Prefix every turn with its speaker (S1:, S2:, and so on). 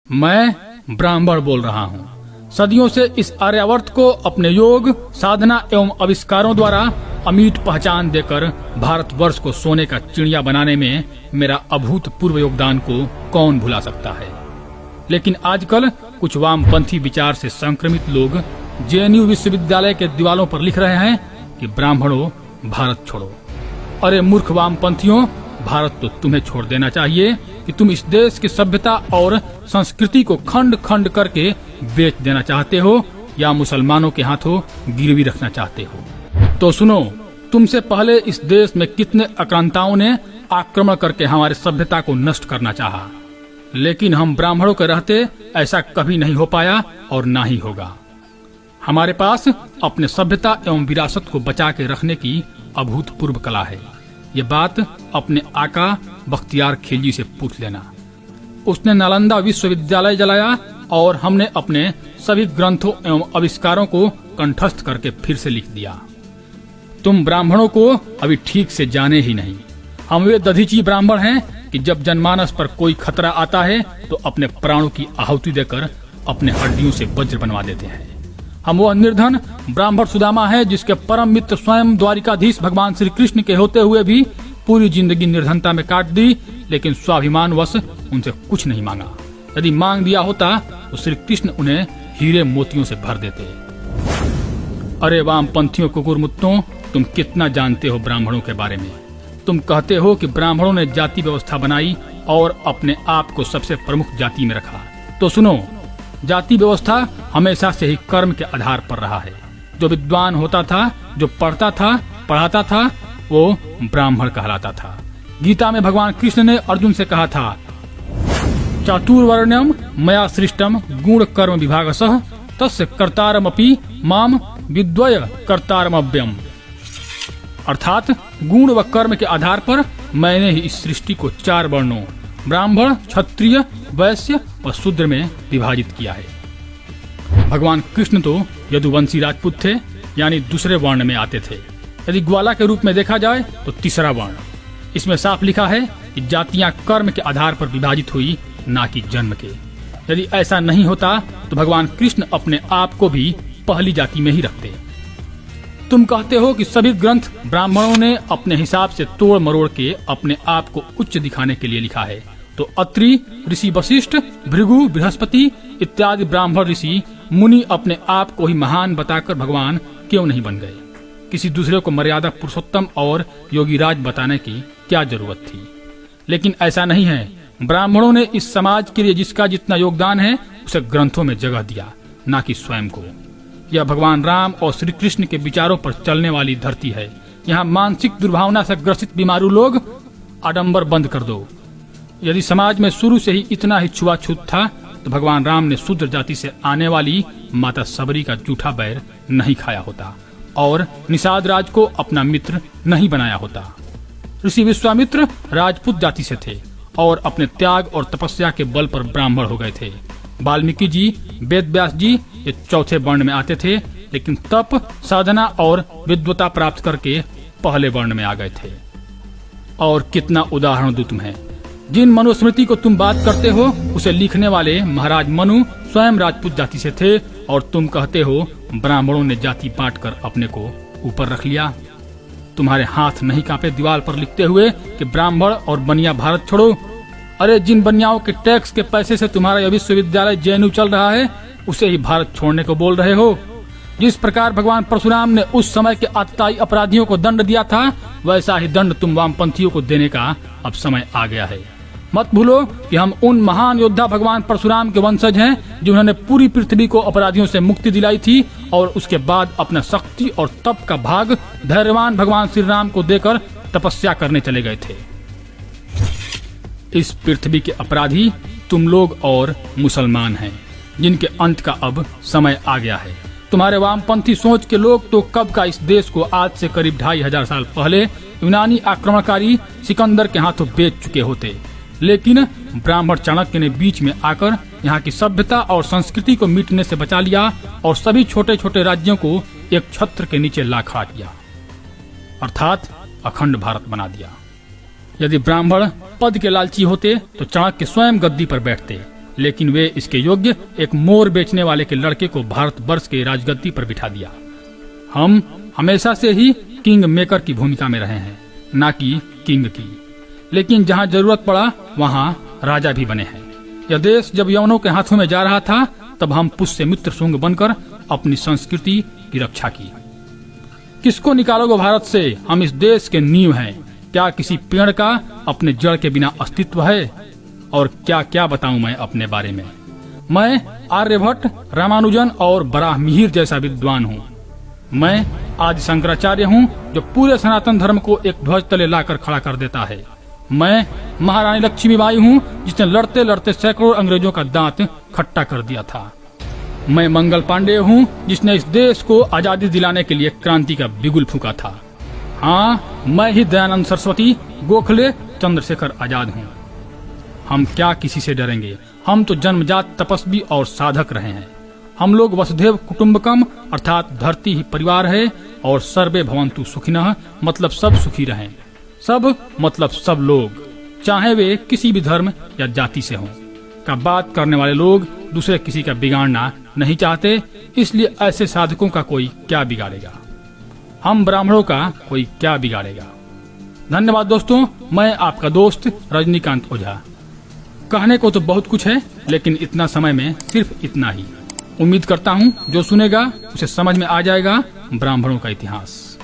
S1: मैं ब्राह्मण बोल रहा हूँ। सदियों से इस आर्यावर्त को अपने योग, साधना एवं आविष्कारों द्वारा अमीट पहचान देकर भारतवर्ष को सोने का चिड़िया बनाने में मेरा अभूतपूर्व योगदान को कौन भुला सकता है। लेकिन आजकल कुछ वामपंथी विचार से संक्रमित लोग जेएनयू विश्वविद्यालय के दीवारों पर लिख रहे हैं कि ब्राह्मणों भारत छोड़ो। अरे मूर्ख वामपंथियों, भारत तो तुम्हें छोड़ देना चाहिए कि तुम इस देश की सभ्यता और संस्कृति को खंड खंड करके बेच देना चाहते हो या मुसलमानों के हाथों गिरवी रखना चाहते हो। तो सुनो, तुमसे पहले इस देश में कितने आक्रांताओं ने आक्रमण करके हमारी सभ्यता को नष्ट करना चाहा, लेकिन हम ब्राह्मणों के रहते ऐसा कभी नहीं हो पाया और ना ही होगा। हमारे पास अपने सभ्यता एवं विरासत को बचा के रखने की अभूतपूर्व कला है। ये बात अपने आका बख्तियार खिलजी से पूछ लेना। उसने नालंदा विश्वविद्यालय जलाया और हमने अपने सभी ग्रंथों एवं आविष्कारों को कंठस्थ करके फिर से लिख दिया। तुम ब्राह्मणों को अभी ठीक से जाने ही नहीं। हम वे दधीची ब्राह्मण हैं कि जब जनमानस पर कोई खतरा आता है तो अपने प्राणों की आहुति देकर अपने हड्डियों से वज्र बनवा देते हैं। हम वो निर्धन ब्राह्मण सुदामा है जिसके परम मित्र स्वयं द्वारिकाधीश भगवान श्री कृष्ण के होते हुए भी पूरी जिंदगी निर्धनता में काट दी, लेकिन स्वाभिमान वश उनसे कुछ नहीं मांगा। यदि मांग दिया होता तो श्री कृष्ण उन्हें हीरे मोतियों से भर देते। अरे वामपंथियों कुकुरमुत्तों, तुम कितना जानते हो ब्राह्मणों के बारे में। तुम कहते हो कि ब्राह्मणों ने जाति व्यवस्था बनाई और अपने आप को सबसे प्रमुख जाति में रखा। तो सुनो, जाति व्यवस्था हमेशा से ही कर्म के आधार पर रहा है। जो विद्वान होता था, जो पढ़ता था, पढ़ाता था, वो ब्राह्मण कहलाता था। गीता में भगवान कृष्ण ने अर्जुन से कहा था, चातुर्वर्ण्यम मया सृष्टम गुण कर्म विभागसः तस्य कर्तारमपि माम विद्वय कर्तारमव्ययम्। अर्थात गुण व कर्म के आधार पर मैंने ही इस सृष्टि को 4 वर्णों ब्राह्मण, क्षत्रिय, वैश्य और शूद्र में विभाजित किया है। भगवान कृष्ण तो यदुवंशी राजपूत थे, यानी दूसरे वर्ण में आते थे। यदि ग्वाला के रूप में देखा जाए तो तीसरा वर्ण। इसमें साफ लिखा है कि जातियां कर्म के आधार पर विभाजित हुई, ना कि जन्म के। यदि ऐसा नहीं होता तो भगवान कृष्ण अपने आप को भी पहली जाति में ही रखते। तुम कहते हो कि सभी ग्रंथ ब्राह्मणों ने अपने हिसाब से तोड़ मरोड़ के अपने आप को उच्च दिखाने के लिए लिखा है। तो अत्रि, ऋषि वशिष्ठ, भृगु, बृहस्पति इत्यादि ब्राह्मण ऋषि मुनि अपने आप को ही महान बताकर भगवान क्यों नहीं बन गए? किसी दूसरे को मर्यादा पुरुषोत्तम और योगीराज बताने की क्या जरूरत थी? लेकिन ऐसा नहीं है। ब्राह्मणों ने इस समाज के लिए जिसका जितना योगदान है उसे ग्रंथों में जगह दिया, ना कि स्वयं को। यह भगवान राम और श्री कृष्ण के विचारों पर चलने वाली धरती है। यहाँ मानसिक दुर्भावना से ग्रसित बीमारू लोग आडंबर बंद कर दो। यदि समाज में शुरू से ही इतना ही छुआछूत था तो भगवान राम ने शूद्र जाति से आने वाली माता सबरी का जूठा बैर नहीं खाया होता और निषाद राज को अपना मित्र नहीं बनाया होता। ऋषि विश्वामित्र राजपूत जाति से थे और अपने त्याग और तपस्या के बल पर ब्राह्मण हो गए थे। वाल्मीकि जी, वेद व्यास जी ये चौथे वर्ण में आते थे, लेकिन तप, साधना और विद्वता प्राप्त करके पहले वर्ण में आ गए थे। और कितना उदाहरण दूं तुम्हें। जिन मनुस्मृति को तुम बात करते हो उसे लिखने वाले महाराज मनु स्वयं राजपूत जाति से थे और तुम कहते हो ब्राह्मणों ने जाति बांटकर अपने को ऊपर रख लिया। तुम्हारे हाथ नहीं कांपे दीवार पर लिखते हुए कि ब्राह्मण और बनिया भारत छोड़ो। अरे जिन बनियाओं के टैक्स के पैसे से तुम्हारा यह विश्वविद्यालय जेएनयू चल रहा है उसे ही भारत छोड़ने को बोल रहे हो। जिस प्रकार भगवान परशुराम ने उस समय के आतताई अपराधियों को दंड दिया था, वैसा ही दंड तुम वामपंथियों को देने का अब समय आ गया है। मत भूलो कि हम उन महान योद्धा भगवान परशुराम के वंशज हैं जिन्होंने पूरी पृथ्वी को अपराधियों से मुक्ति दिलाई थी और उसके बाद अपना शक्ति और तप का भाग धैर्यवान भगवान श्री राम को देकर तपस्या करने चले गए थे। इस पृथ्वी के अपराधी तुम लोग और मुसलमान हैं, जिनके अंत का अब समय आ गया है। तुम्हारे वामपंथी सोच के लोग तो कब का इस देश को आज से करीब 2500 साल पहले यूनानी आक्रमणकारी सिकंदर के हाथों बेच चुके होते, लेकिन ब्राह्मण चाणक्य ने बीच में आकर यहाँ की सभ्यता और संस्कृति को मिटने से बचा लिया और सभी छोटे छोटे राज्यों को एक छत्र के नीचे ला खा दिया, अर्थात अखंड भारत बना दिया। यदि ब्राह्मण पद के लालची होते तो चाणक्य स्वयं गद्दी पर बैठते लेकिन वे इसके योग्य एक मोर बेचने वाले के लड़के को भारतवर्ष के राजगद्दी पर बिठा दिया। हम हमेशा से ही किंग मेकर की भूमिका में रहे हैं, न कि किंग की। लेकिन जहाँ जरूरत पड़ा वहाँ राजा भी बने हैं। यह देश जब यवनों के हाथों में जा रहा था, तब हम पुष्य मित्र शुंग बनकर अपनी संस्कृति की रक्षा की। किसको निकालोगे भारत से? हम इस देश के नींव हैं। क्या किसी पेड़ का अपने जड़ के बिना अस्तित्व है? और क्या क्या बताऊं मैं अपने बारे में। मैं आर्यभट्ट, रामानुजन और बराहमिहिर जैसा विद्वान हूँ। मैं आदि शंकराचार्य हूँ, जो पूरे सनातन धर्म को एक ध्वज तले लाकर खड़ा कर देता है। मैं महारानी लक्ष्मीबाई हूँ, जिसने लड़ते लड़ते सैकड़ों अंग्रेजों का दांत खट्टा कर दिया था। मैं मंगल पांडे हूँ, जिसने इस देश को आजादी दिलाने के लिए क्रांति का बिगुल फूंका था। हाँ, मैं ही दयानंद सरस्वती, गोखले, चंद्रशेखर आजाद हूँ। हम क्या किसी से डरेंगे? हम तो जन्मजात तपस्वी और साधक रहे हैं। हम लोग वसुधैव कुटुम्बकम अर्थात धरती ही परिवार है, और सर्वे भवन्तु सुखिनः मतलब सब सुखी रहें। सब मतलब सब लोग, चाहे वे किसी भी धर्म या जाति से हों। का बात करने वाले लोग दूसरे किसी का बिगाड़ना नहीं चाहते, इसलिए ऐसे साधकों का कोई क्या बिगाड़ेगा। हम ब्राह्मणों का कोई क्या बिगाड़ेगा। धन्यवाद दोस्तों, मैं आपका दोस्त रजनीकांत ओझा। कहने को तो बहुत कुछ है, लेकिन इतना समय में सिर्फ इतना ही। उम्मीद करता हूँ जो सुनेगा उसे समझ में आ जाएगा ब्राह्मणों का इतिहास।